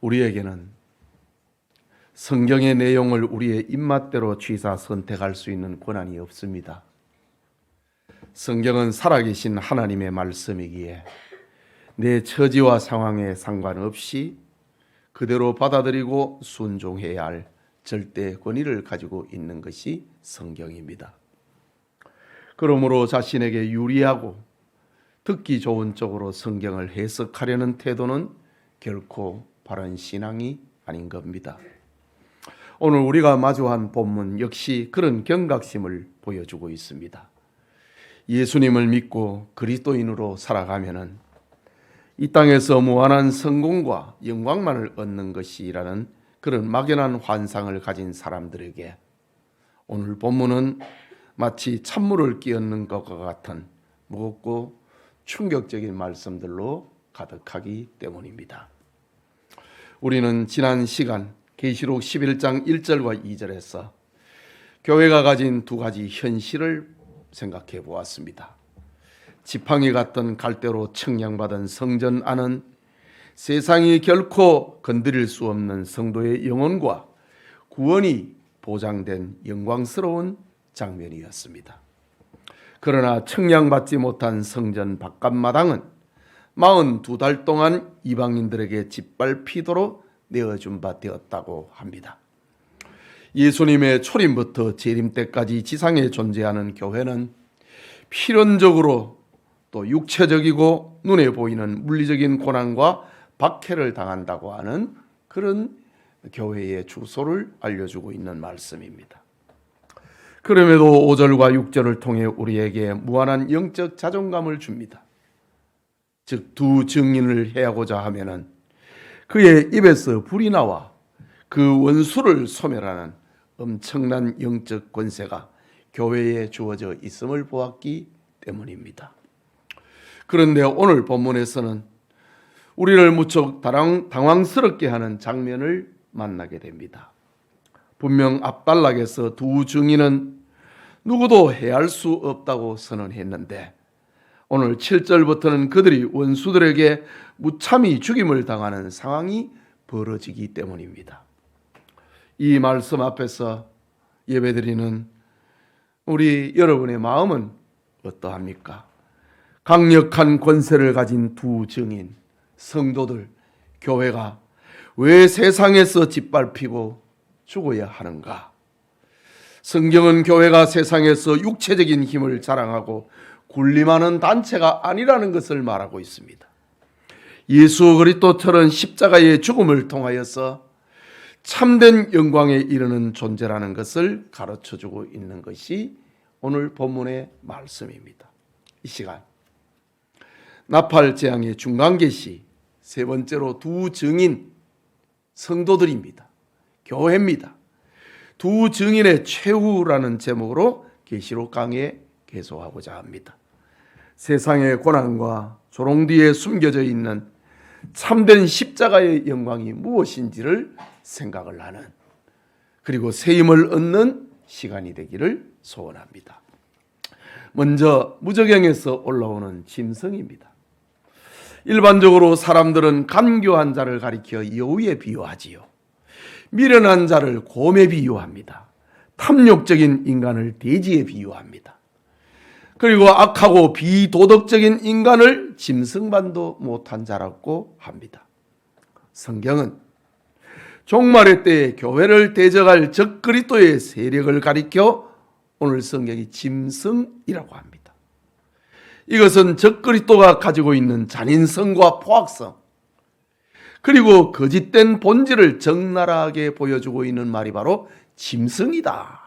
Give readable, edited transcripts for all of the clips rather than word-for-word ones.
우리에게는 성경의 내용을 우리의 입맛대로 취사 선택할 수 있는 권한이 없습니다. 성경은 살아계신 하나님의 말씀이기에 내 처지와 상황에 상관없이 그대로 받아들이고 순종해야 할 절대 권위를 가지고 있는 것이 성경입니다. 그러므로 자신에게 유리하고 듣기 좋은 쪽으로 성경을 해석하려는 태도는 결코 바른 신앙이 아닌 겁니다. 오늘 우리가 마주한 본문 역시 그런 경각심을 보여주고 있습니다. 예수님을 믿고 그리스도인으로 살아가면은 이 땅에서 무한한 성공과 영광만을 얻는 것이라는 그런 막연한 환상을 가진 사람들에게 오늘 본문은 마치 찬물을 끼얹는 것과 같은 무겁고 충격적인 말씀들로 가득하기 때문입니다. 우리는 지난 시간 계시록 11장 1절과 2절에서 교회가 가진 두 가지 현실을 생각해 보았습니다. 지팡이 같던 갈대로 측량받은 성전 안은 세상이 결코 건드릴 수 없는 성도의 영혼과 구원이 보장된 영광스러운 장면이었습니다. 그러나 측량받지 못한 성전 바깥마당은 42달 동안 이방인들에게 짓밟히도록 내어준 바 되었다고 합니다. 예수님의 초림부터 재림 때까지 지상에 존재하는 교회는 필연적으로 또 육체적이고 눈에 보이는 물리적인 고난과 박해를 당한다고 하는 그런 교회의 주소를 알려주고 있는 말씀입니다. 그럼에도 5절과 6절을 통해 우리에게 무한한 영적 자존감을 줍니다. 즉 두 증인을 해하고자 하면은 그의 입에서 불이 나와 그 원수를 소멸하는 엄청난 영적 권세가 교회에 주어져 있음을 보았기 때문입니다. 그런데 오늘 본문에서는 우리를 무척 당황스럽게 하는 장면을 만나게 됩니다. 분명 앞단락에서 두 증인은 누구도 해할 수 없다고 선언했는데 오늘 7절부터는 그들이 원수들에게 무참히 죽임을 당하는 상황이 벌어지기 때문입니다. 이 말씀 앞에서 예배드리는 우리 여러분의 마음은 어떠합니까? 강력한 권세를 가진 두 증인, 성도들, 교회가 왜 세상에서 짓밟히고 죽어야 하는가? 성경은 교회가 세상에서 육체적인 힘을 자랑하고 군림하는 단체가 아니라는 것을 말하고 있습니다. 예수 그리스도처럼 십자가의 죽음을 통하여서 참된 영광에 이르는 존재라는 것을 가르쳐주고 있는 것이 오늘 본문의 말씀입니다. 이 시간 나팔 재앙의 중간 계시, 세 번째로 두 증인 성도들입니다. 교회입니다. 두 증인의 최후라는 제목으로 계시록 강의에 개소하고자 합니다. 세상의 고난과 조롱 뒤에 숨겨져 있는 참된 십자가의 영광이 무엇인지를 생각을 하는, 그리고 새 힘을 얻는 시간이 되기를 소원합니다. 먼저 무저갱에서 올라오는 짐승입니다. 일반적으로 사람들은 간교한 자를 가리켜 여우에 비유하지요. 미련한 자를 곰에 비유합니다. 탐욕적인 인간을 돼지에 비유합니다. 그리고 악하고 비도덕적인 인간을 짐승만도 못한 자라고 합니다. 성경은 종말의 때에 교회를 대적할 적그리스도의 세력을 가리켜 오늘 성경이 짐승이라고 합니다. 이것은 적그리스도가 가지고 있는 잔인성과 포악성, 그리고 거짓된 본질을 적나라하게 보여주고 있는 말이 바로 짐승이다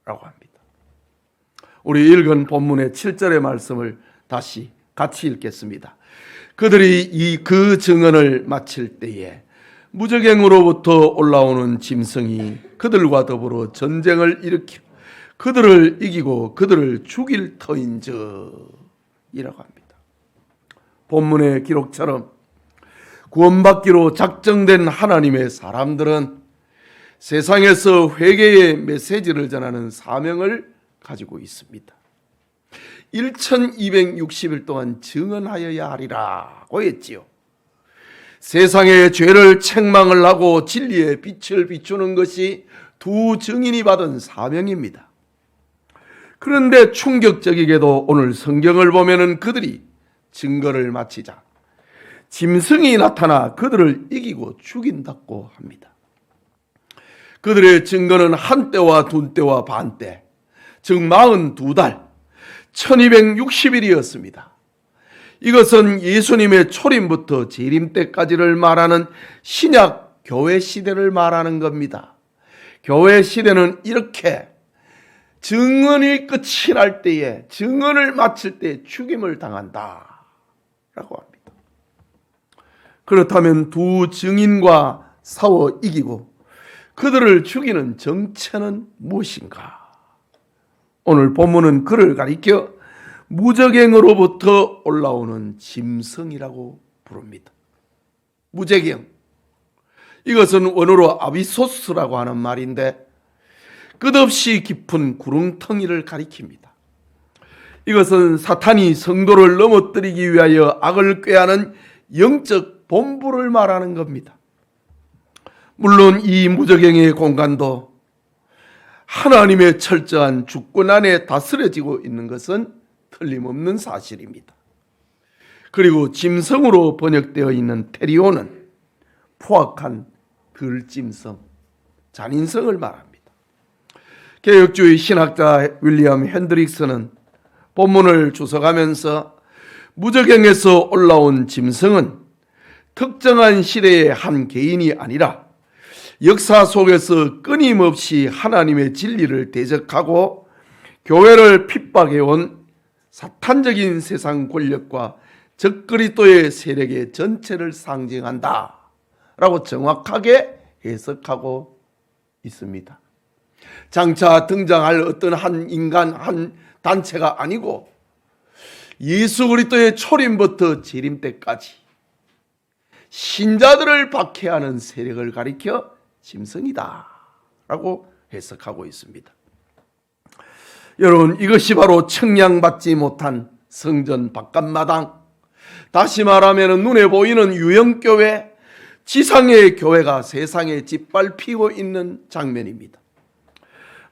라고 합니다. 우리 읽은 본문의 7절의 말씀을 다시 같이 읽겠습니다. 그들이 그 증언을 마칠 때에 무저갱으로부터 올라오는 짐승이 그들과 더불어 전쟁을 일으켜 그들을 이기고 그들을 죽일 터인즉 이라고 합니다. 본문의 기록처럼 구원받기로 작정된 하나님의 사람들은 세상에서 회개의 메시지를 전하는 사명을 가지고 있습니다. 1260일 동안 증언하여야 하리라고 했지요. 세상의 죄를 책망을 하고 진리의 빛을 비추는 것이 두 증인이 받은 사명입니다. 그런데 충격적이게도 오늘 성경을 보면은 그들이 증거를 마치자 짐승이 나타나 그들을 이기고 죽인다고 합니다. 그들의 증거는 한때와 둔때와 반때, 즉 42달, 1260일이었습니다. 이것은 예수님의 초림부터 재림 때까지를 말하는 신약 교회 시대를 말하는 겁니다. 교회 시대는 이렇게 증언이 끝이 날 때에, 증언을 마칠 때 죽임을 당한다 라고 합니다. 그렇다면 두 증인과 싸워 이기고 그들을 죽이는 정체는 무엇인가? 오늘 본문은 그를 가리켜 무저갱으로부터 올라오는 짐승이라고 부릅니다. 무저갱, 이것은 원어로 아비소스라고 하는 말인데 끝없이 깊은 구렁텅이를 가리킵니다. 이것은 사탄이 성도를 넘어뜨리기 위하여 악을 꾀하는 영적 본부를 말하는 겁니다. 물론 이 무저갱의 공간도 하나님의 철저한 주권 안에 다스려지고 있는 것은 틀림없는 사실입니다. 그리고 짐승으로 번역되어 있는 테리오는 포악한 들짐승, 잔인성을 말합니다. 개혁주의 신학자 윌리엄 핸드릭스는 본문을 주석하면서 무저갱에서 올라온 짐승은 특정한 시대의 한 개인이 아니라 역사 속에서 끊임없이 하나님의 진리를 대적하고 교회를 핍박해온 사탄적인 세상 권력과 적그리스도의 세력의 전체를 상징한다 라고 정확하게 해석하고 있습니다. 장차 등장할 어떤 한 인간, 한 단체가 아니고 예수 그리스도의 초림부터 재림 때까지 신자들을 박해하는 세력을 가리켜 짐승이다 라고 해석하고 있습니다. 여러분, 이것이 바로 청량받지 못한 성전 바깥마당, 다시 말하면 눈에 보이는 유형교회, 지상의 교회가 세상에 짓밟히고 있는 장면입니다.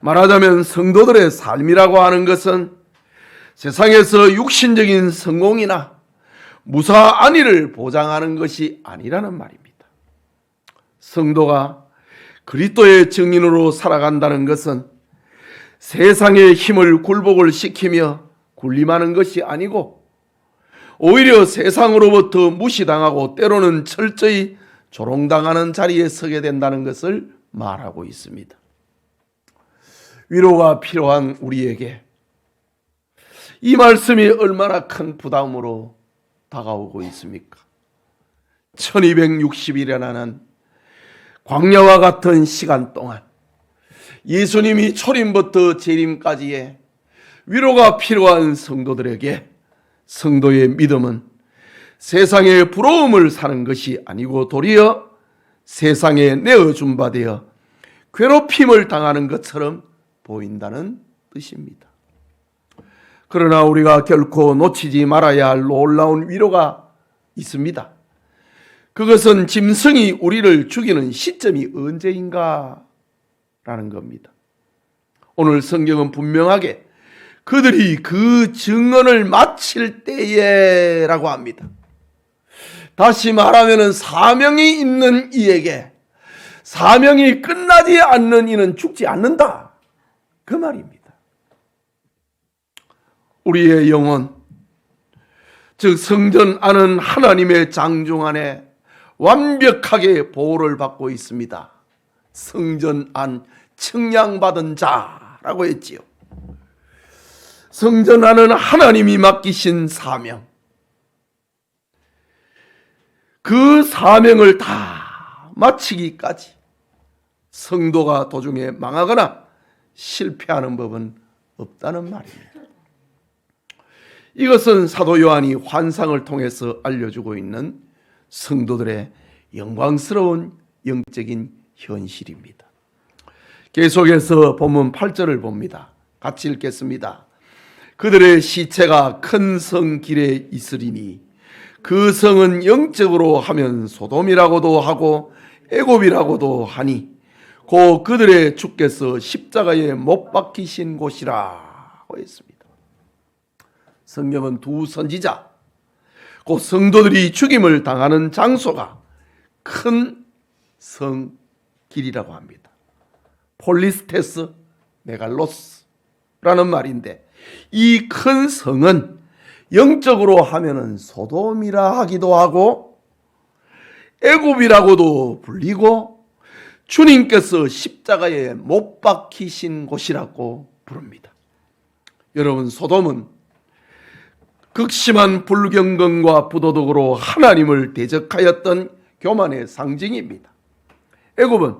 말하자면 성도들의 삶이라고 하는 것은 세상에서 육신적인 성공이나 무사 안위를 보장하는 것이 아니라는 말입니다. 성도가 그리스도의 증인으로 살아간다는 것은 세상의 힘을 굴복을 시키며 군림하는 것이 아니고 오히려 세상으로부터 무시당하고 때로는 철저히 조롱당하는 자리에 서게 된다는 것을 말하고 있습니다. 위로가 필요한 우리에게 이 말씀이 얼마나 큰 부담으로 다가오고 있습니까? 1260일이라는 광야와 같은 시간 동안 예수님이 초림부터 재림까지의 위로가 필요한 성도들에게 성도의 믿음은 세상의 부러움을 사는 것이 아니고 도리어 세상에 내어준 바 되어 괴롭힘을 당하는 것처럼 보인다는 뜻입니다. 그러나 우리가 결코 놓치지 말아야 할 놀라운 위로가 있습니다. 그것은 짐승이 우리를 죽이는 시점이 언제인가 라는 겁니다. 오늘 성경은 분명하게 그들이 그 증언을 마칠 때에 라고 합니다. 다시 말하면 사명이 있는 이에게 사명이 끝나지 않는 이는 죽지 않는다, 그 말입니다. 우리의 영혼, 즉 성전 안은 하나님의 장중 안에 완벽하게 보호를 받고 있습니다. 성전 안 측량받은 자라고 했지요. 성전 안은 하나님이 맡기신 사명, 그 사명을 다 마치기까지 성도가 도중에 망하거나 실패하는 법은 없다는 말입니다. 이것은 사도 요한이 환상을 통해서 알려주고 있는 성도들의 영광스러운 영적인 현실입니다. 계속해서 본문 8절을 봅니다. 같이 읽겠습니다. 그들의 시체가 큰 성 길에 있으리니 그 성은 영적으로 하면 소돔이라고도 하고 애굽이라고도 하니 고 그들의 주께서 십자가에 못 박히신 곳이라 했습니다. 성경은 두 선지자, 그 성도들이 죽임을 당하는 장소가 큰 성길이라고 합니다. 폴리스테스 메갈로스라는 말인데, 이 큰 성은 영적으로 하면은 소돔이라 하기도 하고 애굽이라고도 불리고 주님께서 십자가에 못 박히신 곳이라고 부릅니다. 여러분, 소돔은 극심한 불경건과 부도덕으로 하나님을 대적하였던 교만의 상징입니다. 애굽은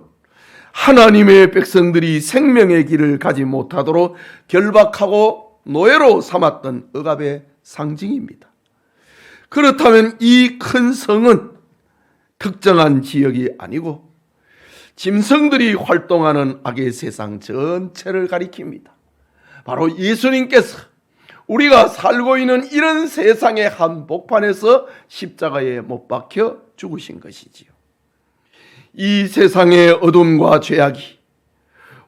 하나님의 백성들이 생명의 길을 가지 못하도록 결박하고 노예로 삼았던 억압의 상징입니다. 그렇다면 이 큰 성은 특정한 지역이 아니고 짐승들이 활동하는 악의 세상 전체를 가리킵니다. 바로 예수님께서 우리가 살고 있는 이런 세상의 한복판에서 십자가에 못 박혀 죽으신 것이지요. 이 세상의 어둠과 죄악이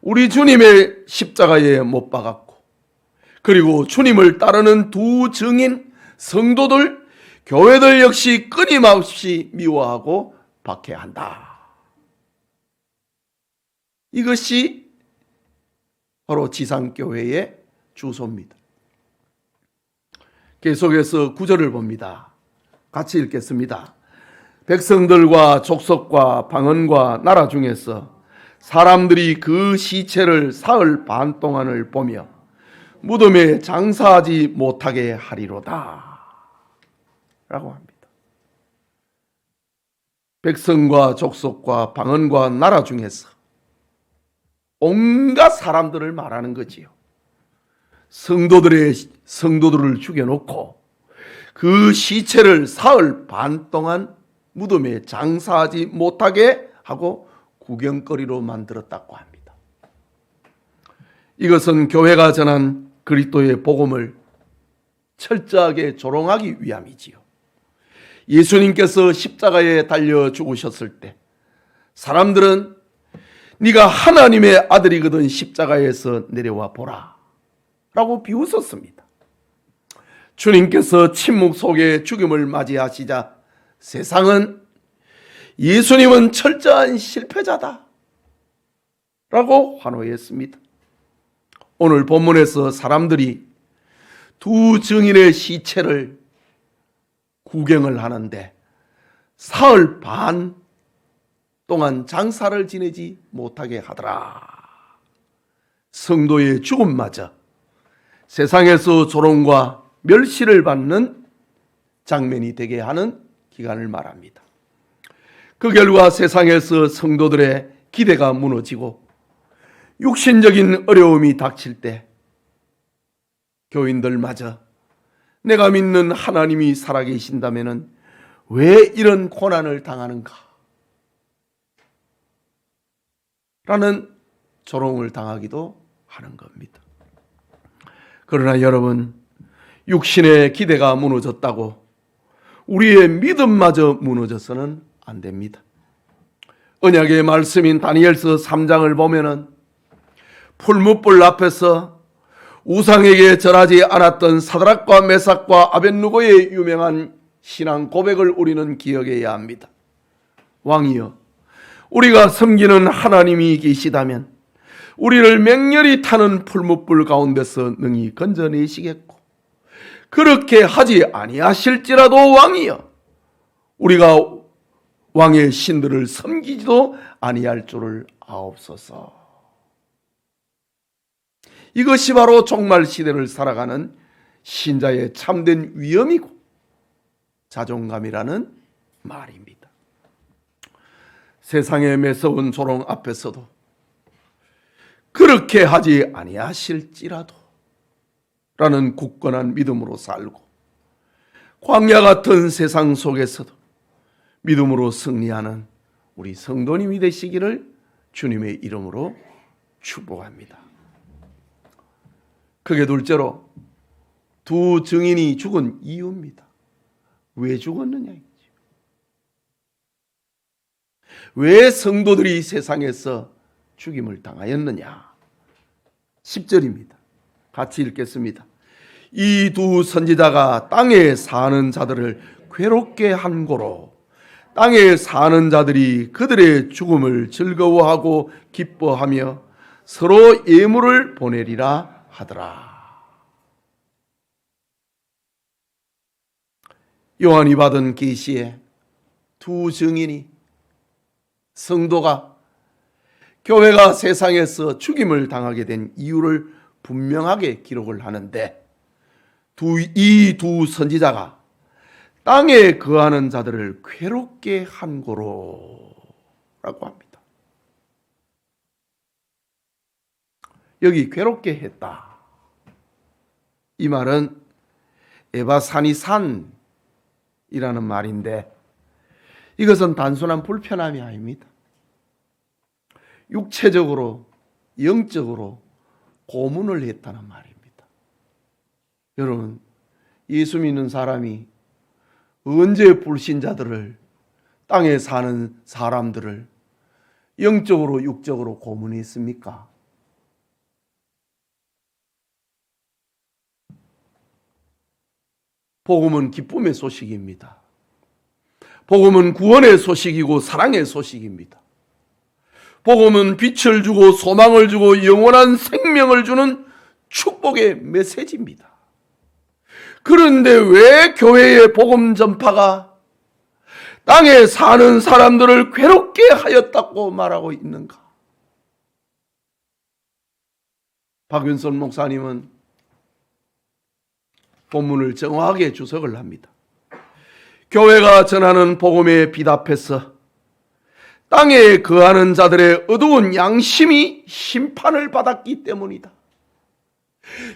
우리 주님의 십자가에 못 박았고, 그리고 주님을 따르는 두 증인 성도들, 교회들 역시 끊임없이 미워하고 박해한다. 이것이 바로 지상교회의 주소입니다. 계속해서 9절을 봅니다. 같이 읽겠습니다. 백성들과 족속과 방언과 나라 중에서 사람들이 그 시체를 사흘 반 동안을 보며 무덤에 장사하지 못하게 하리로다 라고 합니다. 백성과 족속과 방언과 나라 중에서 온갖 사람들을 말하는 거지요. 성도들을 죽여놓고 그 시체를 사흘 반 동안 무덤에 장사하지 못하게 하고 구경거리로 만들었다고 합니다. 이것은 교회가 전한 그리스도의 복음을 철저하게 조롱하기 위함이지요. 예수님께서 십자가에 달려 죽으셨을 때 사람들은 네가 하나님의 아들이거든 십자가에서 내려와 보라 라고 비웃었습니다. 주님께서 침묵 속에 죽음을 맞이하시자 세상은 예수님은 철저한 실패자다 라고 환호했습니다. 오늘 본문에서 사람들이 두 증인의 시체를 구경을 하는데 사흘 반 동안 장사를 지내지 못하게 하더라. 성도의 죽음마저 세상에서 조롱과 멸시를 받는 장면이 되게 하는 기간을 말합니다. 그 결과 세상에서 성도들의 기대가 무너지고 육신적인 어려움이 닥칠 때 교인들마저 내가 믿는 하나님이 살아계신다면 왜 이런 고난을 당하는가 라는 조롱을 당하기도 하는 겁니다. 그러나 여러분, 육신의 기대가 무너졌다고 우리의 믿음마저 무너져서는 안 됩니다. 언약의 말씀인 다니엘서 3장을 보면은 풀무불 앞에서 우상에게 절하지 않았던 사드락과 메삭과 아벳느고의 유명한 신앙 고백을 우리는 기억해야 합니다. 왕이여, 우리가 섬기는 하나님이 계시다면 우리를 맹렬히 타는 풀무불 가운데서 능히 건져내시겠고, 그렇게 하지 아니하실지라도 왕이여, 우리가 왕의 신들을 섬기지도 아니할 줄을 아옵소서. 이것이 바로 종말 시대를 살아가는 신자의 참된 위엄이고 자존감이라는 말입니다. 세상의 매서운 조롱 앞에서도 그렇게 하지 아니하실지라도 라는 굳건한 믿음으로 살고, 광야 같은 세상 속에서도 믿음으로 승리하는 우리 성도님이 되시기를 주님의 이름으로 축복합니다. 크게 둘째로 두 증인이 죽은 이유입니다. 왜 죽었느냐? 왜 성도들이 세상에서 죽임을 당하였느냐? 10절입니다. 같이 읽겠습니다. 이 두 선지자가 땅에 사는 자들을 괴롭게 한 고로 땅에 사는 자들이 그들의 죽음을 즐거워하고 기뻐하며 서로 예물을 보내리라 하더라. 요한이 받은 계시에 두 증인이, 성도가 교회가 세상에서 죽임을 당하게 된 이유를 분명하게 기록을 하는데, 이 두 선지자가 땅에 거하는 자들을 괴롭게 한 고로 라고 합니다. 여기 괴롭게 했다, 이 말은 에바사니산이라는 말인데, 이것은 단순한 불편함이 아닙니다. 육체적으로, 영적으로 고문을 했다는 말입니다. 여러분, 예수 믿는 사람이 언제 불신자들을, 땅에 사는 사람들을 영적으로, 육적으로 고문했습니까? 복음은 기쁨의 소식입니다. 복음은 구원의 소식이고 사랑의 소식입니다. 복음은 빛을 주고 소망을 주고 영원한 생명을 주는 축복의 메시지입니다. 그런데 왜 교회의 복음 전파가 땅에 사는 사람들을 괴롭게 하였다고 말하고 있는가? 박윤선 목사님은 본문을 정확하게 주석을 합니다. 교회가 전하는 복음에 비답해서 땅에 거하는 자들의 어두운 양심이 심판을 받았기 때문이다.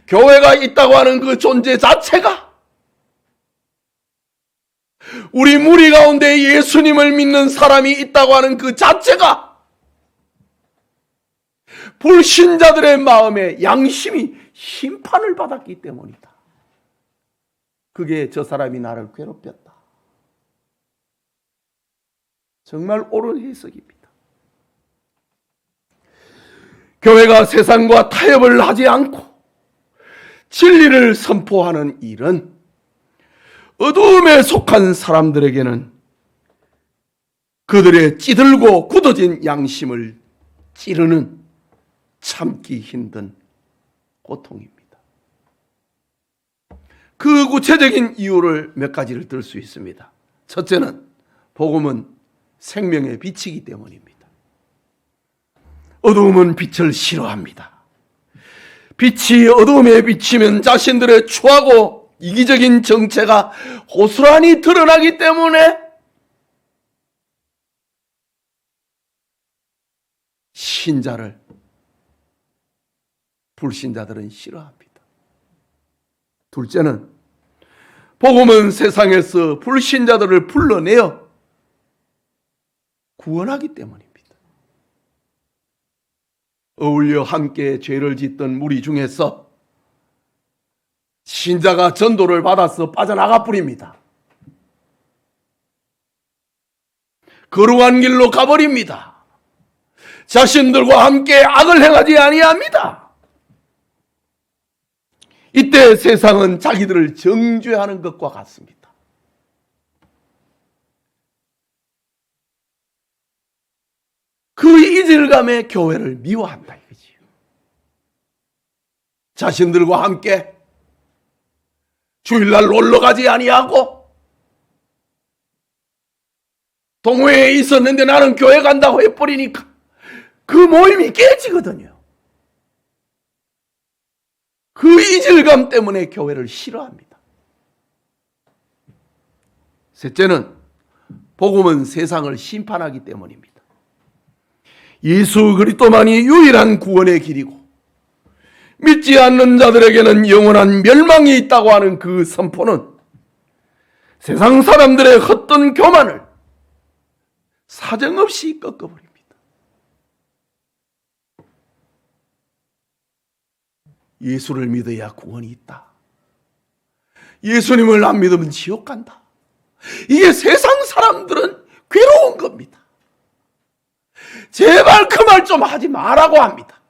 교회가 있다고 하는 그 존재 자체가, 우리 무리 가운데 예수님을 믿는 사람이 있다고 하는 그 자체가 불신자들의 마음에 양심이 심판을 받았기 때문이다. 그게 저 사람이 나를 괴롭혔다. 정말 옳은 해석입니다. 교회가 세상과 타협을 하지 않고 진리를 선포하는 일은 어두움에 속한 사람들에게는 그들의 찌들고 굳어진 양심을 찌르는 참기 힘든 고통입니다. 그 구체적인 이유를 몇 가지를 들 수 있습니다. 첫째는 복음은 생명의 빛이기 때문입니다. 어두움은 빛을 싫어합니다. 빛이 어두움에 비치면 자신들의 추하고 이기적인 정체가 고스란히 드러나기 때문에 신자를 불신자들은 싫어합니다. 둘째는 복음은 세상에서 불신자들을 불러내어 구원하기 때문입니다. 어울려 함께 죄를 짓던 무리 중에서 신자가 전도를 받아서 빠져나가 버립니다. 거룩한 길로 가버립니다. 자신들과 함께 악을 행하지 아니합니다. 이때 세상은 자기들을 정죄하는 것과 같습니다. 그 이질감에 교회를 미워한다 이거지요. 자신들과 함께 주일날 놀러가지 아니하고 동호회에 있었는데 나는 교회 간다고 해버리니까 그 모임이 깨지거든요. 그 이질감 때문에 교회를 싫어합니다. 셋째는 복음은 세상을 심판하기 때문입니다. 예수 그리스도만이 유일한 구원의 길이고 믿지 않는 자들에게는 영원한 멸망이 있다고 하는 그 선포는 세상 사람들의 헛된 교만을 사정없이 꺾어버립니다. 예수를 믿어야 구원이 있다. 예수님을 안 믿으면 지옥 간다. 이게 세상 사람들은 괴로운 겁니다. 제발 그 말 좀 하지 말라고 합니다.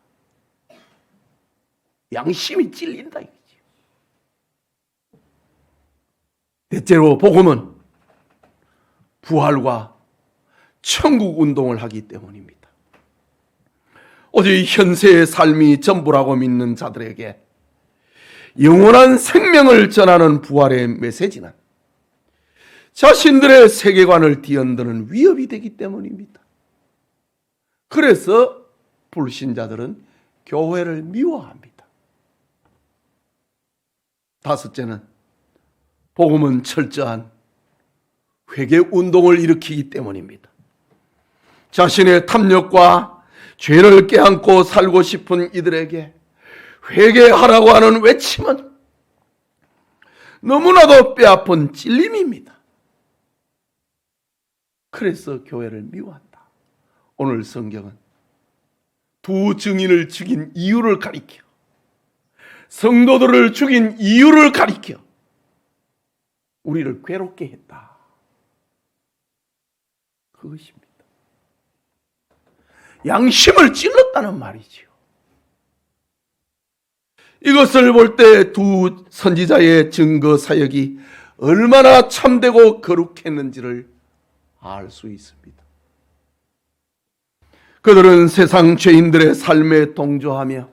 양심이 찔린다 이거지. 대체로 복음은 부활과 천국 운동을 하기 때문입니다. 오직 현세의 삶이 전부라고 믿는 자들에게 영원한 생명을 전하는 부활의 메시지는 자신들의 세계관을 뒤흔드는 위협이 되기 때문입니다. 그래서 불신자들은 교회를 미워합니다. 다섯째는 복음은 철저한 회개 운동을 일으키기 때문입니다. 자신의 탐욕과 죄를 껴안고 살고 싶은 이들에게 회개하라고 하는 외침은 너무나도 뼈아픈 찔림입니다. 그래서 교회를 미워한다. 오늘 성경은 두 증인을 죽인 이유를 가리켜, 성도들을 죽인 이유를 가리켜 우리를 괴롭게 했다. 그것입니다. 양심을 찔렀다는 말이지요. 이것을 볼 때 두 선지자의 증거 사역이 얼마나 참되고 거룩했는지를 알 수 있습니다. 그들은 세상 죄인들의 삶에 동조하며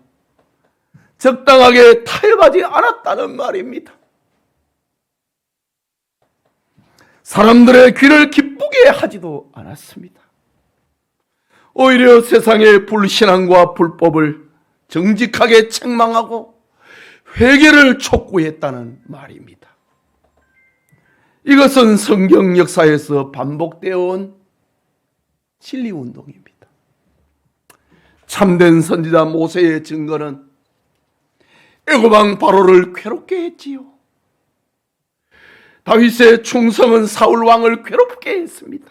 적당하게 타협하지 않았다는 말입니다. 사람들의 귀를 기쁘게 하지도 않았습니다. 오히려 세상의 불신앙과 불법을 정직하게 책망하고 회개를 촉구했다는 말입니다. 이것은 성경 역사에서 반복되어 온 진리운동입니다. 참된 선지자 모세의 증거는 애고방 바로를 괴롭게 했지요. 다윗의 충성은 사울 왕을 괴롭게 했습니다.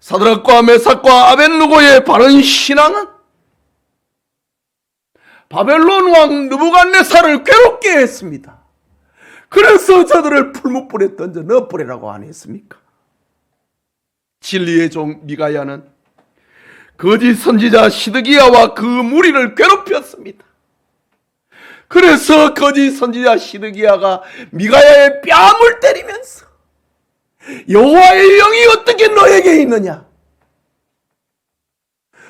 사드락과 메삭과 아벳느고의 바른 신앙은 바벨론 왕 느부갓네살을 괴롭게 했습니다. 그래서 저들을 풀무불에 던져 넣어버리라고 안 했습니까? 진리의 종 미가야는 거짓 선지자 시드기야와 그 무리를 괴롭혔습니다. 그래서 거짓 선지자 시드기야가 미가야의 뺨을 때리면서 여호와의 영이 어떻게 너에게 있느냐?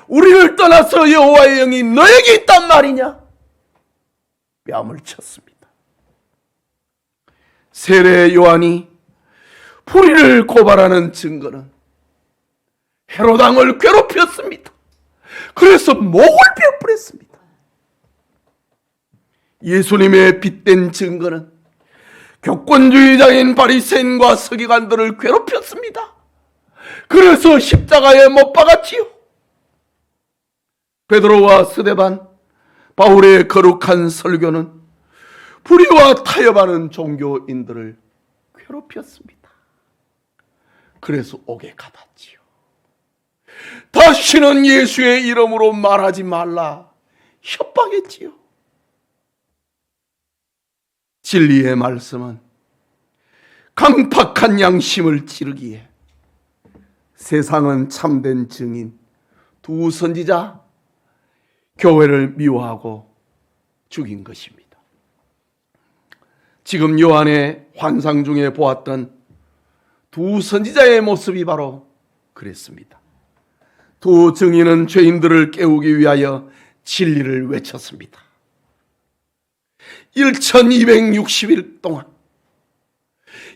우리를 떠나서 여호와의 영이 너에게 있단 말이냐? 뺨을 쳤습니다. 세례 요한이 불의를 고발하는 증거는 헤롯 왕을 괴롭혔습니다. 그래서 목을 베어버렸습니다. 예수님의 빗댄 증거는 교권주의자인 바리새인과 서기관들을 괴롭혔습니다. 그래서 십자가에 못 박았지요. 베드로와 스데반, 바울의 거룩한 설교는 불의와 타협하는 종교인들을 괴롭혔습니다. 그래서 옥에 가뒀지요. 다시는 예수의 이름으로 말하지 말라 협박했지요. 진리의 말씀은 강팍한 양심을 찌르기에 세상은 참된 증인 두 선지자 교회를 미워하고 죽인 것입니다. 지금 요한의 환상 중에 보았던 두 선지자의 모습이 바로 그랬습니다. 두 증인은 죄인들을 깨우기 위하여 진리를 외쳤습니다. 1260일 동안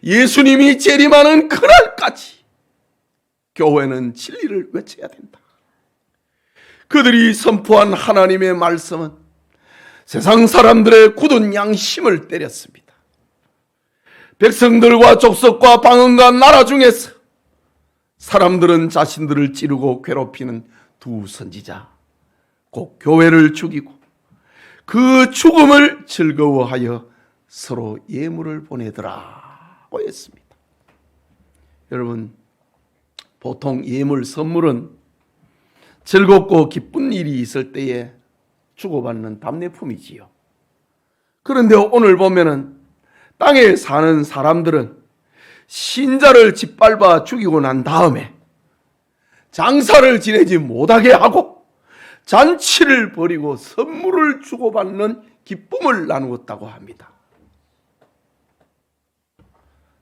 예수님이 재림하는 그날까지 교회는 진리를 외쳐야 된다. 그들이 선포한 하나님의 말씀은 세상 사람들의 굳은 양심을 때렸습니다. 백성들과 족속과 방언과 나라 중에서 사람들은 자신들을 찌르고 괴롭히는 두 선지자, 곧 교회를 죽이고 그 죽음을 즐거워하여 서로 예물을 보내더라고 했습니다. 여러분, 보통 예물 선물은 즐겁고 기쁜 일이 있을 때에 주고받는 답례품이지요. 그런데 오늘 보면은 땅에 사는 사람들은 신자를 짓밟아 죽이고 난 다음에 장사를 지내지 못하게 하고 잔치를 벌이고 선물을 주고받는 기쁨을 나누었다고 합니다.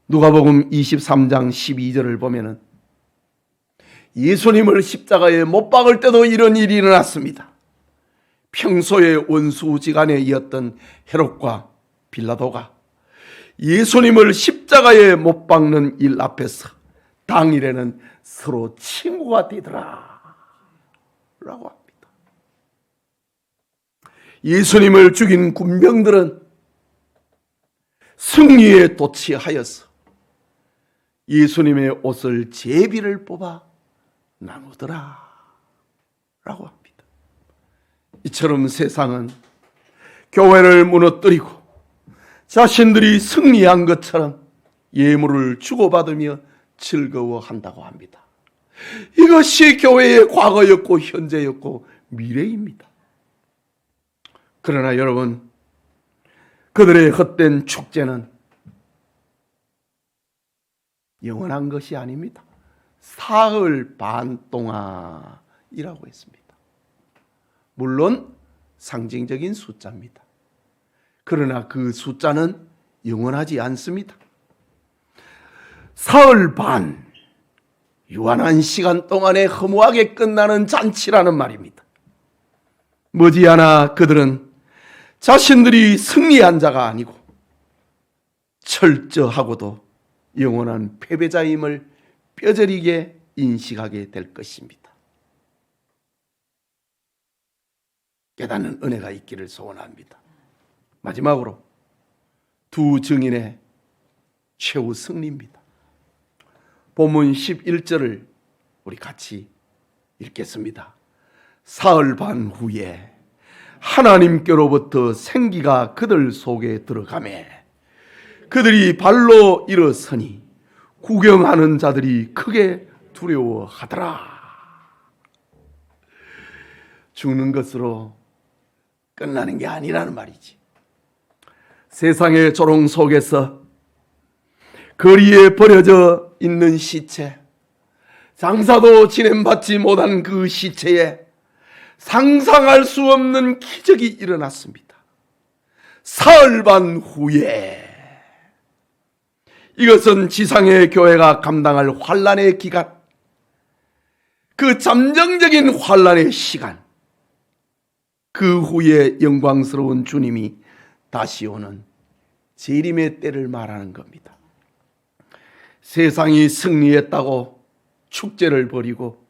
누가복음 23장 12절을 보면은 예수님을 십자가에 못 박을 때도 이런 일이 일어났습니다. 평소에 원수지간에이었던 헤롯과 빌라도가 예수님을 십자가에 못 박는 일 앞에서 당일에는 서로 친구가 되더라 라고 합니다. 예수님을 죽인 군병들은 승리에 도취하여서 예수님의 옷을 제비를 뽑아 나누더라 라고 합니다. 이처럼 세상은 교회를 무너뜨리고 자신들이 승리한 것처럼 예물을 주고받으며 즐거워한다고 합니다. 이것이 교회의 과거였고 현재였고 미래입니다. 그러나 여러분, 그들의 헛된 축제는 영원한 것이 아닙니다. 사흘 반 동안이라고 했습니다. 물론 상징적인 숫자입니다. 그러나 그 숫자는 영원하지 않습니다. 사흘 반, 유한한 시간 동안에 허무하게 끝나는 잔치라는 말입니다. 머지않아 그들은 자신들이 승리한 자가 아니고 철저하고도 영원한 패배자임을 뼈저리게 인식하게 될 것입니다. 깨닫는 은혜가 있기를 소원합니다. 마지막으로 두 증인의 최후 승리입니다. 본문 11절을 우리 같이 읽겠습니다. 사흘 반 후에 하나님께로부터 생기가 그들 속에 들어가매 그들이 발로 일어서니 구경하는 자들이 크게 두려워하더라. 죽는 것으로 끝나는 게 아니라는 말이지. 세상의 조롱 속에서 거리에 버려져 있는 시체, 장사도 진행받지 못한 그 시체에 상상할 수 없는 기적이 일어났습니다. 사흘 반 후에 이것은 지상의 교회가 감당할 환난의 기간, 그 잠정적인 환난의 시간, 그 후에 영광스러운 주님이 다시 오는 재림의 때를 말하는 겁니다. 세상이 승리했다고 축제를 벌이고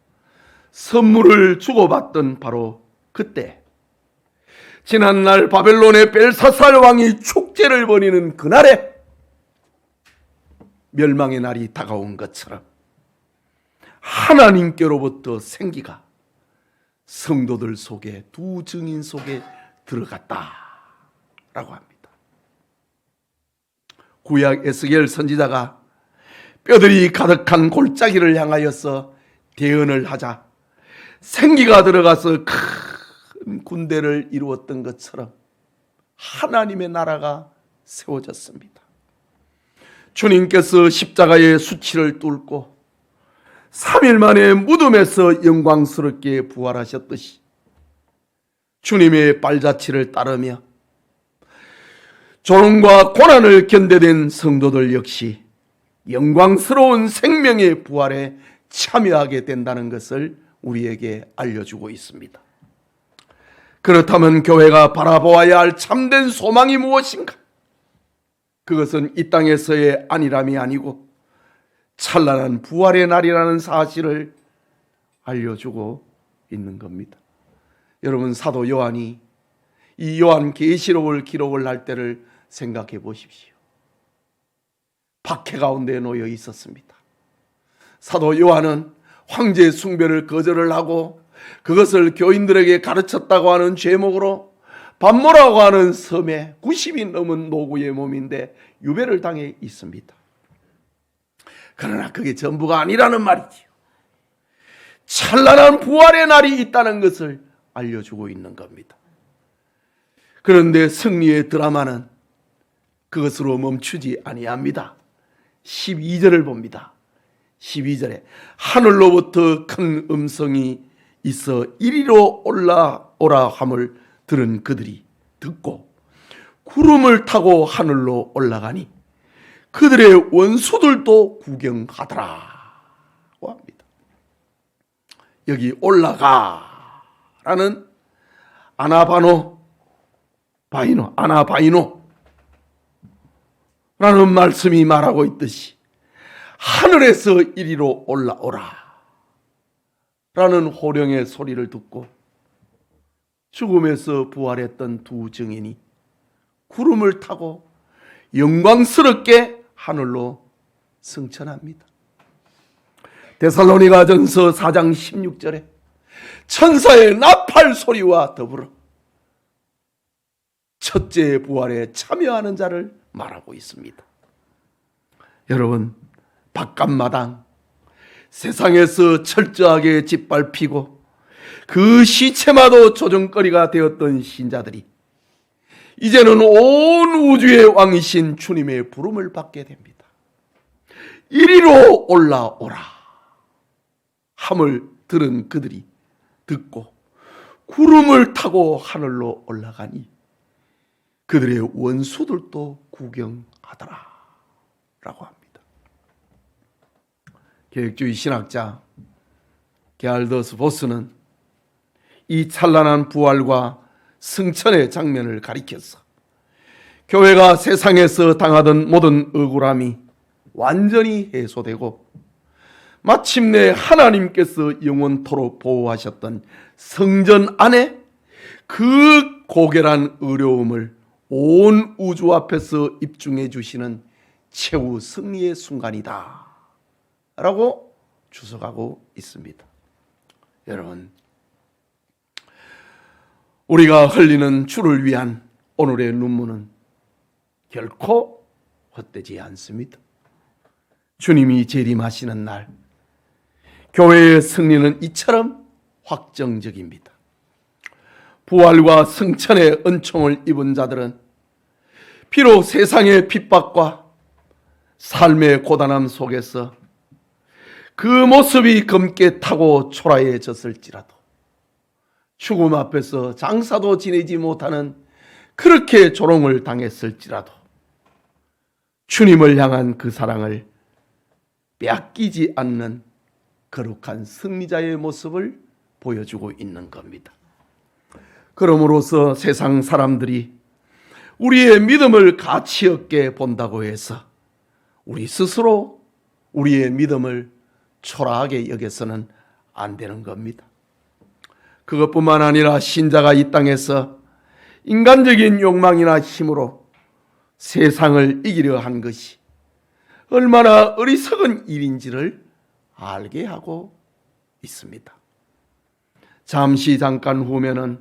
선물을 주고받던 바로 그때, 지난날 바벨론의 벨사살 왕이 축제를 벌이는 그날에 멸망의 날이 다가온 것처럼 하나님께로부터 생기가 성도들 속에, 두 증인 속에 들어갔다라고 합니다. 구약 에스겔 선지자가 뼈들이 가득한 골짜기를 향하여서 대언을 하자 생기가 들어가서 큰 군대를 이루었던 것처럼 하나님의 나라가 세워졌습니다. 주님께서 십자가의 수치를 뚫고 3일 만에 무덤에서 영광스럽게 부활하셨듯이 주님의 발자취를 따르며 조롱과 고난을 견뎌낸 성도들 역시 영광스러운 생명의 부활에 참여하게 된다는 것을 우리에게 알려주고 있습니다. 그렇다면 교회가 바라보아야 할 참된 소망이 무엇인가? 그것은 이 땅에서의 안일함이 아니고 찬란한 부활의 날이라는 사실을 알려주고 있는 겁니다. 여러분, 사도 요한이 이 요한계시록을 기록을 할 때를 생각해 보십시오. 박해 가운데 놓여 있었습니다. 사도 요한은 황제 숭배를 거절을 하고 그것을 교인들에게 가르쳤다고 하는 죄목으로 반모라고 하는 섬에 90이 넘은 노구의 몸인데 유배를 당해 있습니다. 그러나 그게 전부가 아니라는 말이지요. 찬란한 부활의 날이 있다는 것을 알려주고 있는 겁니다. 그런데 승리의 드라마는 그것으로 멈추지 아니합니다. 12절을 봅니다. 12절에 하늘로부터 큰 음성이 있어 이리로 올라오라 함을 들은 그들이 듣고 구름을 타고 하늘로 올라가니 그들의 원수들도 구경하더라고 합니다. 여기 올라가라는 아나바이노라는 말씀이 말하고 있듯이 하늘에서 이리로 올라오라 라는 호령의 소리를 듣고 죽음에서 부활했던 두 증인이 구름을 타고 영광스럽게 하늘로 승천합니다. 데살로니가전서 4장 16절에 천사의 나팔 소리와 더불어 첫째 부활에 참여하는 자를 말하고 있습니다. 여러분, 바깥마당 세상에서 철저하게 짓밟히고 그 시체마도 조정거리가 되었던 신자들이 이제는 온 우주의 왕이신 주님의 부름을 받게 됩니다. 이리로 올라오라 함을 들은 그들이 듣고 구름을 타고 하늘로 올라가니 그들의 원수들도 구경하더라 라고 합니다. 계획주의 신학자 게알더스 보스는 이 찬란한 부활과 승천의 장면을 가리켜서 교회가 세상에서 당하던 모든 억울함이 완전히 해소되고 마침내 하나님께서 영원토록 보호하셨던 성전 안에 그 고결한 어려움을 온 우주 앞에서 입증해 주시는 최후 승리의 순간이다 라고 주석하고 있습니다. 여러분, 우리가 흘리는 주를 위한 오늘의 눈물은 결코 헛되지 않습니다. 주님이 재림하시는 날 교회의 승리는 이처럼 확정적입니다. 부활과 승천의 은총을 입은 자들은 비록 세상의 핍박과 삶의 고단함 속에서 그 모습이 검게 타고 초라해졌을지라도 죽음 앞에서 장사도 지내지 못하는 그렇게 조롱을 당했을지라도 주님을 향한 그 사랑을 빼앗기지 않는 거룩한 승리자의 모습을 보여주고 있는 겁니다. 그럼으로써 세상 사람들이 우리의 믿음을 가치 없게 본다고 해서 우리 스스로 우리의 믿음을 초라하게 여겨서는 안 되는 겁니다. 그것뿐만 아니라 신자가 이 땅에서 인간적인 욕망이나 힘으로 세상을 이기려 한 것이 얼마나 어리석은 일인지를 알게 하고 있습니다. 잠깐 후면은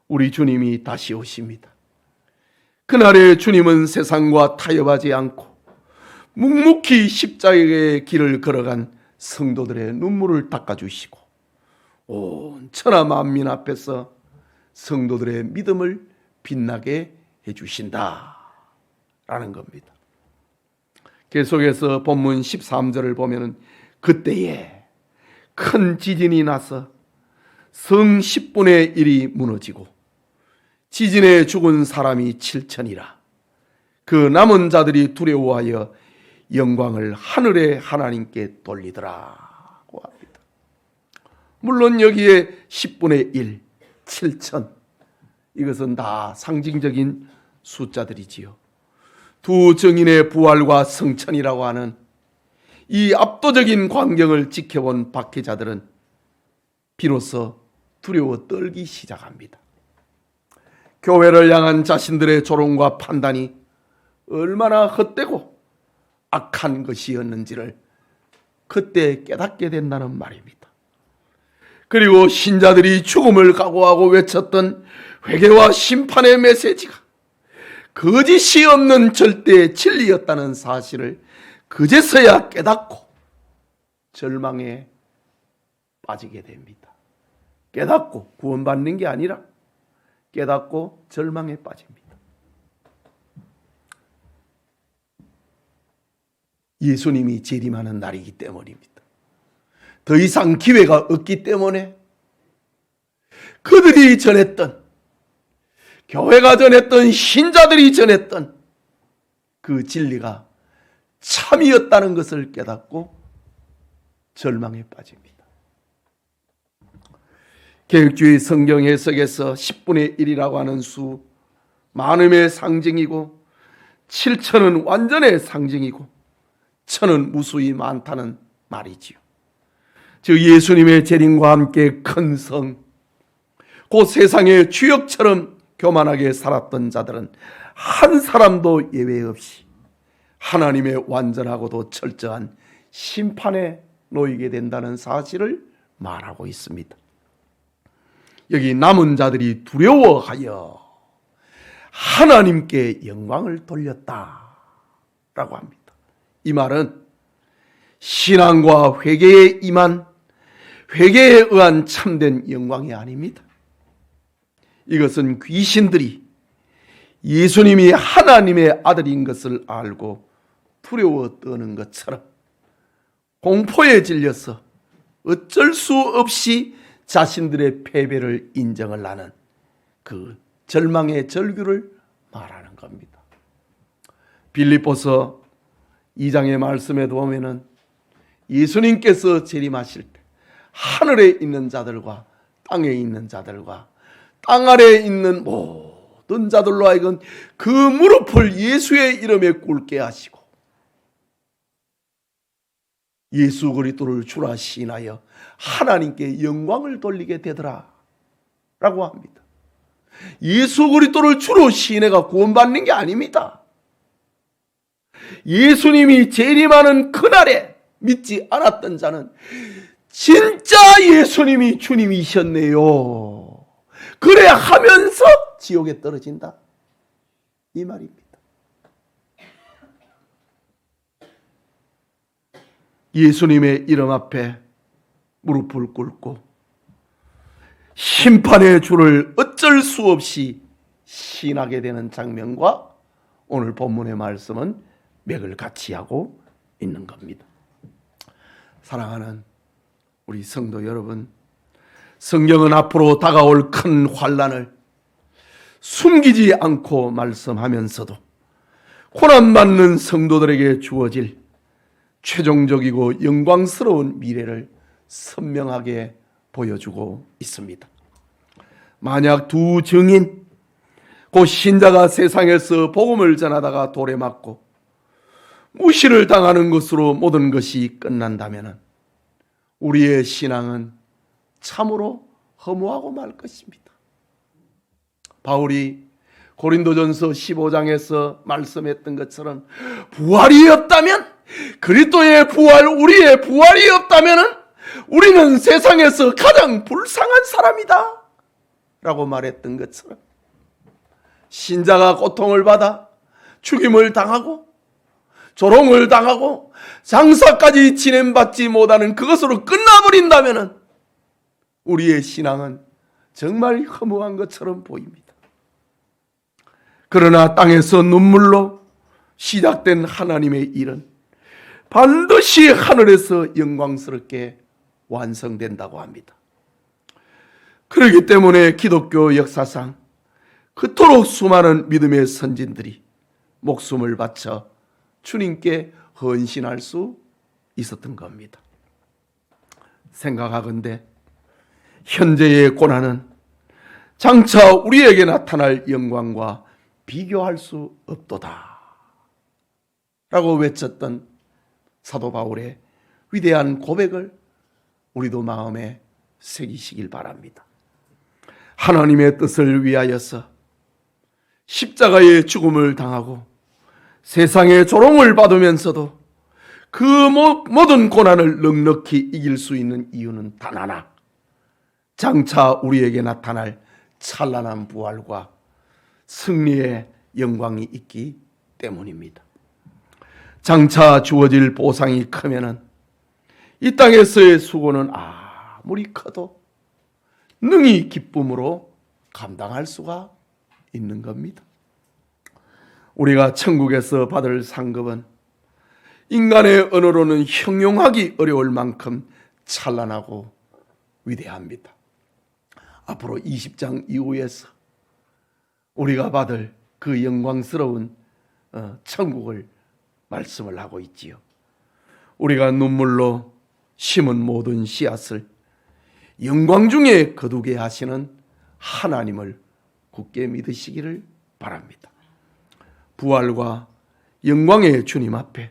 우리 주님이 다시 오십니다. 그날에 주님은 세상과 타협하지 않고 묵묵히 십자가의 길을 걸어간 성도들의 눈물을 닦아주시고 온 천하 만민 앞에서 성도들의 믿음을 빛나게 해주신다 라는 겁니다. 계속해서 본문 13절을 보면 그때에 큰 지진이 나서 성 10분의 1이 무너지고 지진에 죽은 사람이 7천이라 그 남은 자들이 두려워하여 영광을 하늘의 하나님께 돌리더라고 합니다. 물론 여기에 10분의 1, 7천 이것은 다 상징적인 숫자들이지요. 두 증인의 부활과 승천이라고 하는 이 압도적인 광경을 지켜본 박해자들은 비로소 두려워 떨기 시작합니다. 교회를 향한 자신들의 조롱과 판단이 얼마나 헛되고 악한 것이었는지를 그때 깨닫게 된다는 말입니다. 그리고 신자들이 죽음을 각오하고 외쳤던 회개와 심판의 메시지가 거짓이 없는 절대 진리였다는 사실을 그제서야 깨닫고 절망에 빠지게 됩니다. 깨닫고 구원받는 게 아니라 깨닫고 절망에 빠집니다. 예수님이 재림하는 날이기 때문입니다. 더 이상 기회가 없기 때문에 그들이 전했던, 교회가 전했던, 신자들이 전했던 그 진리가 참이었다는 것을 깨닫고 절망에 빠집니다. 개혁주의 성경 해석에서 10분의 1이라고 하는 수, 만음의 상징이고 7천은 완전의 상징이고 1000은 무수히 많다는 말이지요. 즉 예수님의 재림과 함께 큰 성, 그 세상의 주역처럼 교만하게 살았던 자들은 한 사람도 예외 없이 하나님의 완전하고도 철저한 심판에 놓이게 된다는 사실을 말하고 있습니다. 여기 남은 자들이 두려워하여 하나님께 영광을 돌렸다라고 합니다. 이 말은 신앙과 회개에 임한, 회개에 의한 참된 영광이 아닙니다. 이것은 귀신들이 예수님이 하나님의 아들인 것을 알고 두려워 떠는 것처럼 공포에 질려서 어쩔 수 없이 자신들의 패배를 인정을 하는 그 절망의 절규를 말하는 겁니다. 빌립보서 2장의 말씀에 보면은 예수님께서 재림하실 때 하늘에 있는 자들과 땅에 있는 자들과 땅 아래에 있는 모든 자들로 하여금 그 무릎을 예수의 이름에 꿇게 하시고 예수 그리스도를 주라 시인하여 하나님께 영광을 돌리게 되더라 라고 합니다. 예수 그리스도를 주로 시인해가 구원받는 게 아닙니다. 예수님이 재림하는 그날에 믿지 않았던 자는 진짜 예수님이 주님이셨네요, 그래 하면서 지옥에 떨어진다, 이 말입니다. 예수님의 이름 앞에 무릎을 꿇고 심판의 주를 어쩔 수 없이 시인하게 되는 장면과 오늘 본문의 말씀은 맥을 같이 하고 있는 겁니다. 사랑하는 우리 성도 여러분, 성경은 앞으로 다가올 큰 환난을 숨기지 않고 말씀하면서도 고난받는 성도들에게 주어질 최종적이고 영광스러운 미래를 선명하게 보여주고 있습니다. 만약 두 증인, 곧 신자가 세상에서 복음을 전하다가 돌에 맞고 무시를 당하는 것으로 모든 것이 끝난다면 우리의 신앙은 참으로 허무하고 말 것입니다. 바울이 고린도전서 15장에서 말씀했던 것처럼 부활이 없다면, 그리스도의 부활, 우리의 부활이 없다면 우리는 세상에서 가장 불쌍한 사람이다 라고 말했던 것처럼 신자가 고통을 받아 죽임을 당하고 조롱을 당하고 장사까지 진행받지 못하는 그것으로 끝나버린다면 우리의 신앙은 정말 허무한 것처럼 보입니다. 그러나 땅에서 눈물로 시작된 하나님의 일은 반드시 하늘에서 영광스럽게 완성된다고 합니다. 그렇기 때문에 기독교 역사상 그토록 수많은 믿음의 선진들이 목숨을 바쳐 주님께 헌신할 수 있었던 겁니다. 생각하건대 현재의 고난은 장차 우리에게 나타날 영광과 비교할 수 없도다 라고 외쳤던 사도 바울의 위대한 고백을 우리도 마음에 새기시길 바랍니다. 하나님의 뜻을 위하여서 십자가의 죽음을 당하고 세상의 조롱을 받으면서도 그 모든 고난을 넉넉히 이길 수 있는 이유는 단 하나, 장차 우리에게 나타날 찬란한 부활과 승리의 영광이 있기 때문입니다. 장차 주어질 보상이 크면은 이 땅에서의 수고는 아무리 커도 능히 기쁨으로 감당할 수가 있는 겁니다. 우리가 천국에서 받을 상급은 인간의 언어로는 형용하기 어려울 만큼 찬란하고 위대합니다. 앞으로 20장 이후에서 우리가 받을 그 영광스러운 천국을 말씀을 하고 있지요. 우리가 눈물로 심은 모든 씨앗을 영광 중에 거두게 하시는 하나님을 굳게 믿으시기를 바랍니다. 부활과 영광의 주님 앞에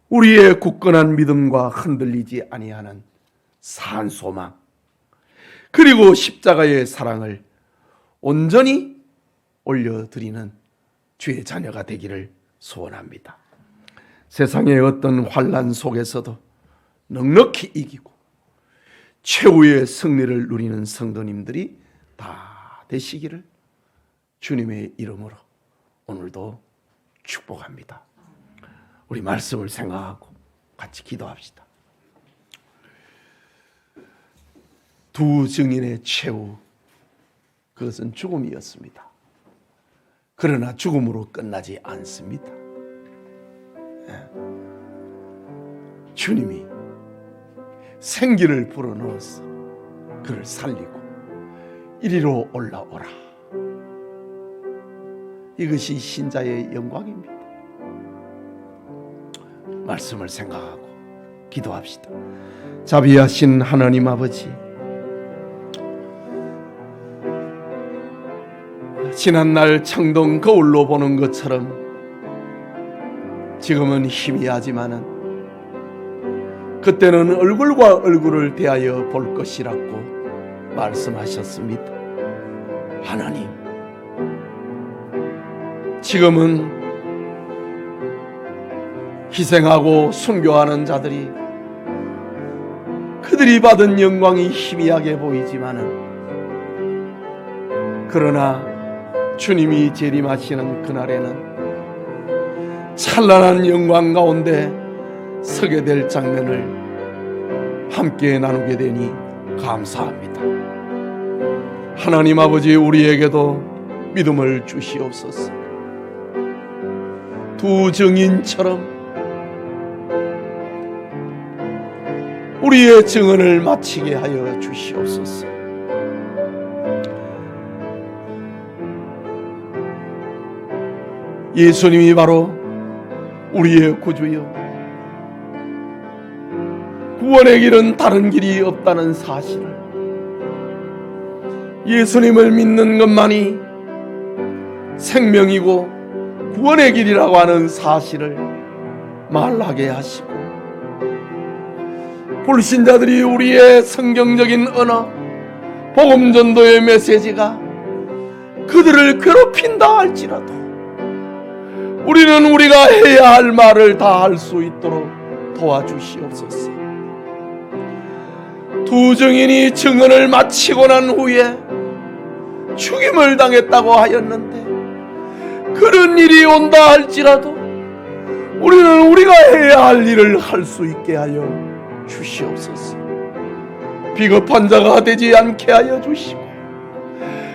우리의 굳건한 믿음과 흔들리지 아니하는 산 소망, 그리고 십자가의 사랑을 온전히 올려드리는 주의 자녀가 되기를 소원합니다. 세상의 어떤 환난 속에서도 넉넉히 이기고 최후의 승리를 누리는 성도님들이 다 되시기를 주님의 이름으로 오늘도 축복합니다. 우리 말씀을 생각하고 같이 기도합시다. 두 증인의 최후, 그것은 죽음이었습니다. 그러나 죽음으로 끝나지 않습니다. 주님이 생기를 불어넣어서 그를 살리고 이리로 올라오라. 이것이 신자의 영광입니다. 말씀을 생각하고 기도합시다. 자비하신 하나님 아버지, 지난날 창동 거울로 보는 것처럼 지금은 희미하지만은 그때는 얼굴과 얼굴을 대하여 볼 것이라고 말씀하셨습니다. 하나님, 지금은 희생하고 순교하는 자들이 그들이 받은 영광이 희미하게 보이지만은 그러나 주님이 재림하시는 그날에는 찬란한 영광 가운데 서게 될 장면을 함께 나누게 되니 감사합니다. 하나님 아버지, 우리에게도 믿음을 주시옵소서. 두 증인처럼 우리의 증언을 마치게 하여 주시옵소서. 예수님이 바로 우리의 구주요, 구원의 길은 다른 길이 없다는 사실을, 예수님을 믿는 것만이 생명이고 구원의 길이라고 하는 사실을 말하게 하시고, 불신자들이 우리의 성경적인 언어, 복음 전도의 메시지가 그들을 괴롭힌다 할지라도 우리는 우리가 해야 할 말을 다 할 수 있도록 도와주시옵소서. 두 증인이 증언을 마치고 난 후에 죽임을 당했다고 하였는데, 그런 일이 온다 할지라도 우리는 우리가 해야 할 일을 할 수 있게 하여 주시옵소서. 비겁한 자가 되지 않게 하여 주시고,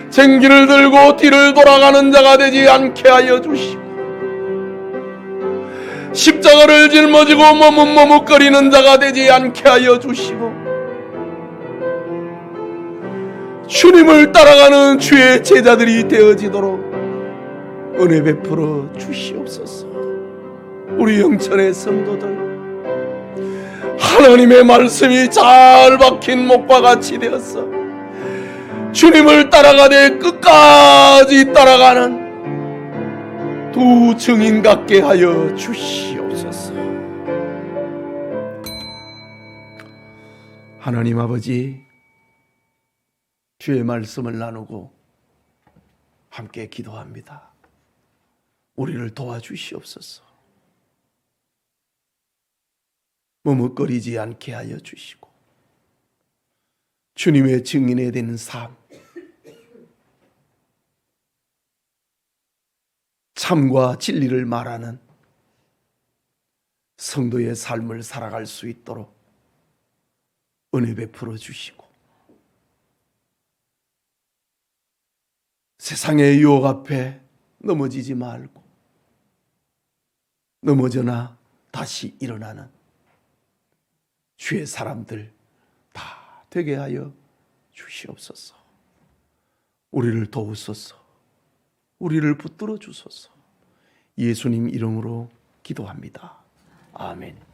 쟁기를 들고 뒤를 돌아가는 자가 되지 않게 하여 주시고, 십자가를 짊어지고 머뭇머뭇거리는 자가 되지 않게 하여 주시고, 주님을 따라가는 주의 제자들이 되어지도록 은혜 베풀어 주시옵소서. 우리 영천의 성도들, 하나님의 말씀이 잘 박힌 목과 같이 되었어 주님을 따라가되 끝까지 따라가는 두 증인 같게 하여 주시옵소서. 하나님 아버지, 주의 말씀을 나누고 함께 기도합니다. 우리를 도와주시옵소서. 머뭇거리지 않게 하여 주시고, 주님의 증인에 되는 삶, 참과 진리를 말하는 성도의 삶을 살아갈 수 있도록 은혜 베풀어 주시고, 세상의 유혹 앞에 넘어지지 말고, 넘어져나 다시 일어나는 주의 사람들 다 되게 하여 주시옵소서. 우리를 도우소서. 우리를 붙들어 주소서. 예수님 이름으로 기도합니다. 아멘.